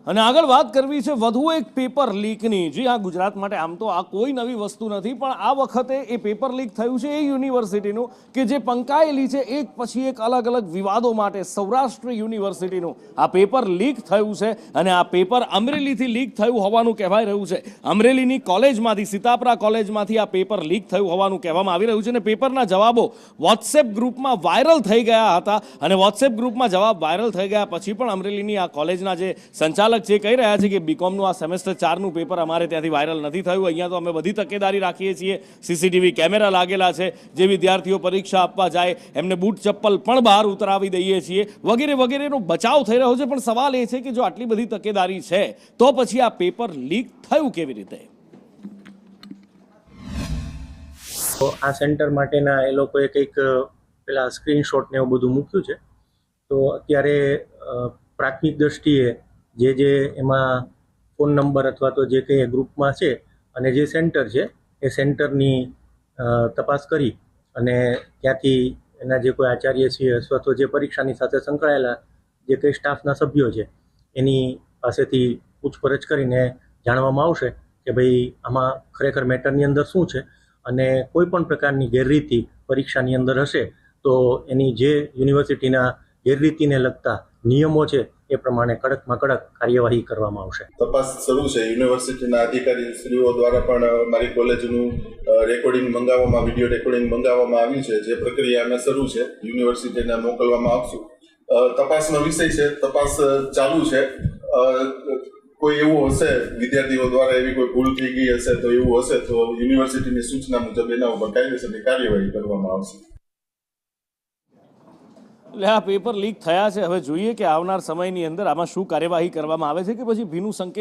અને આગળ વાત કરવી છે વધુ એક પેપર લીકની। જી હા, ગુજરાત માટે આમ તો આ કોઈ નવી વસ્તુ નથી, પણ આ વખતે એ પેપર લીક થયું છે એ યુનિવર્સિટીનું કે જે પંકાયેલી છે એક પછી એક અલગ અલગ વિવાદો માટે। સૌરાષ્ટ્ર યુનિવર્સિટીનું આ પેપર લીક થયું છે અને આ પેપર અમરેલીથી લીક થયું હોવાનું કહેવાય રહ્યું છે। અમરેલીની કોલેજમાંથી, સીતાપરા કોલેજમાંથી આ પેપર લીક થયું હોવાનું કહેવામાં આવી રહ્યું છે અને પેપરના જવાબો વોટ્સએપ ગ્રુપમાં વાયરલ થઈ ગયા હતા અને વોટ્સએપ ગ્રુપમાં જવાબ વાયરલ થઈ ગયા પછી પણ અમરેલીની આ કોલેજના જે સંચાલક જે કહી રહ્યા છે કે બીકોમનું આ સેમેસ્ટર 4નું પેપર અમારે ત્યાંથી વાયરલ નથી થયું। અહીંયા તો અમે બધી તકેદારી રાખીએ છીએ, સીસીટીવી કેમેરા લાગેલા છે, જે વિદ્યાર્થીઓ પરીક્ષા આપવા જાય એમને બૂટ ચપ્પલ પણ બહાર ઉતરાવી દઈએ છીએ, વગેરે વગેરેનો બચાવ થઈ રહ્યો છે। પણ સવાલ એ છે કે જો આટલી બધી તકેદારી છે તો પછી આ પેપર લીક થયું કેવી રીતે? તો આ સેન્ટર માટેના એ લોકોએ કંઈક પેલા સ્ક્રીનશોટ ને એવું બધું મૂક્યું છે। તો અત્યારે પ્રાથમિક દ્રષ્ટિએ જે એમાં ફોન નંબર અથવા તો જે કંઈ ગ્રુપમાં છે અને જે સેન્ટર છે એ સેન્ટરની તપાસ કરી અને ત્યાંથી એના જે કોઈ આચાર્ય છે અથવા તો જે પરીક્ષાની સાથે સંકળાયેલા જે કંઈ સ્ટાફના સભ્યો છે એની પાસેથી પૂછપરછ કરીને જાણવામાં આવશે કે ભાઈ આમાં ખરેખર મેટરની અંદર શું છે અને કોઈ પણ પ્રકારની ગેરરીતિ પરીક્ષાની અંદર હશે તો એની જે યુનિવર્સિટીના ગેરરીતિને લગતા નિયમો છે એ પ્રમાણે કડકમાં કડક કાર્યવાહી કરવામાં આવશે। તપાસ શરૂ છે। યુનિવર્સિટીના અધિકારીશ્રીઓ દ્વારા પણ મારી કોલેજનું રેકોર્ડિંગ મંગાવવામાં, વિડીયો રેકોર્ડિંગ મંગાવવામાં આવ્યું છે, જે પ્રક્રિયા અમે શરૂ છે, યુનિવર્સિટીને મોકલવામાં આવશું। તપાસનો વિષય છે, તપાસ ચાલુ છે। કોઈ એવું હશે, વિદ્યાર્થીઓ દ્વારા એવી કોઈ ભૂલ થઈ ગઈ હશે તો એવું હશે તો યુનિવર્સિટીની સૂચના મુજબ એના ઉપર કાયદેસરની કાર્યવાહી કરવામાં આવશે। એટલે આ પેપર લીક થયા છે, હવે જોઈએ કે આવનાર સમયની અંદર આમાં શું કાર્યવાહી કરવામાં આવે છે કે પછી ભીનું સંકેત